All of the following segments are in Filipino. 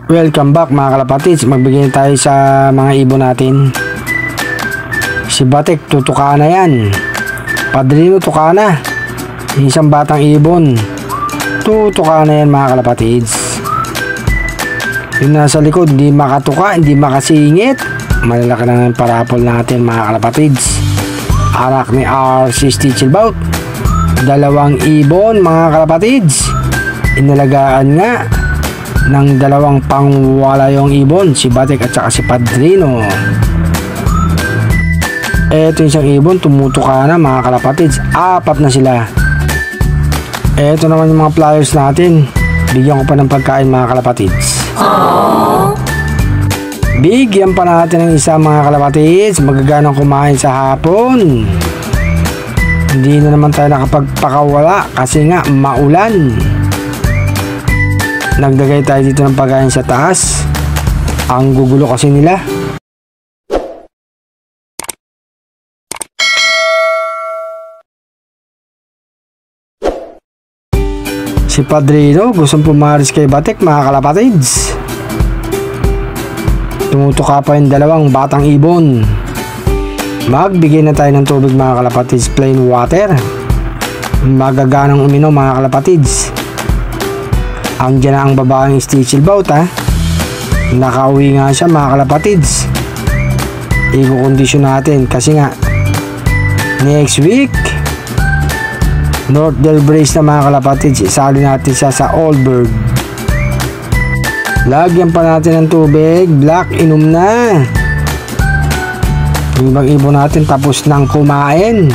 Welcome back mga kalapatids. Magbigay tayo sa mga ibon natin. Si Batik, tutuka na yan. Padrino, tuka na. Isang batang ibon, tutuka na yan mga kalapatids. Yung nasa likod, hindi makatuka, hindi makasingit. Malalaki na ng parapol natin mga kalapatids. Anak ni RC Stichelbout. 2 ibon mga kalapatids. Inalagaan nga ng 2 pangwalayong ibon, si Batik at saka si Padrino. Eto yung isang ibon, tumutuka na mga kalapatids. 4 na sila. Eto naman yung mga flyers natin. Bigyan ko pa ng pagkain mga kalapatids. Bigyan pa natin ng isa mga kalapatids. Magaganang kumain sa hapon. Hindi na naman tayo nakapagpakawala kasi nga maulan. Nagdagay tayo dito ng pagkain sa taas. Ang gugulo kasi nila. Si Padrino gustong pumaris kay Batik mga kalapatids. Tumutuka pa yung 2 batang ibon. Magbigay na tayo ng tubig mga kalapatids. Plain water. Magaganang uminom mga kalapatids. Andiyan na ang babaeng Stichelbout ha. Nakauwi nga siya mga kalapatids. I-kondisyon natin kasi nga next week North Del Brace na mga kalapatids. Isali natin siya sa Allbird. Lagyan pa natin ng tubig. Black, inom na. Yung ibang ibon natin tapos nang kumain.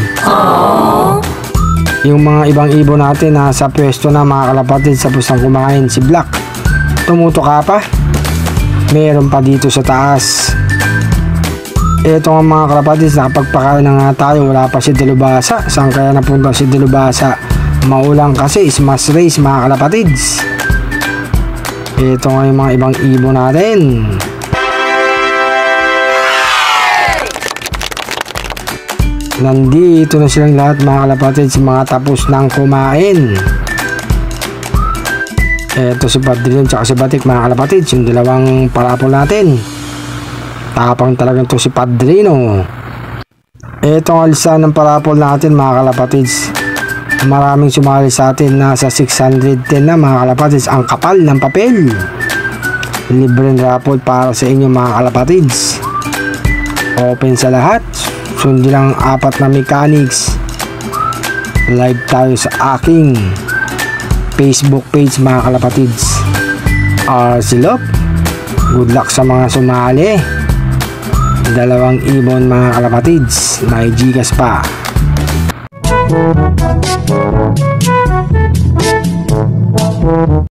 Yung mga ibang ibon natin nasa pwesto na mga kalapatids tapos nang kumain. Si Black tumutuka pa. Meron pa dito sa taas. Ito nga mga kalapatids, nakapagpakain na nga tayo. Wala pa si Delubasa. Saan kaya napunta si Delubasa? Maulang kasi, smash race mga kalapatids. Ito nga yung mga ibang ibon natin. Nandito na silang lahat mga kalapatids, mga tapos nang kumain. Ito si Padrino at si Batik mga kalapatids, yung 2 parapol natin. Tapang talagang to si Padrino. Ito ang alisa ng parapol natin mga kalapatids. Maraming sumali sa atin, nasa 610 na mga kalapatids. Ang kapal ng papel. Libreng raffle para sa inyo mga kalapatids. Open sa lahat. Sundi lang 4 na mechanics. Live tayo sa aking Facebook page mga kalapatids. RC Lop. Good luck sa mga sumali. 2 ibon mga kalapatids. May Gcash pa.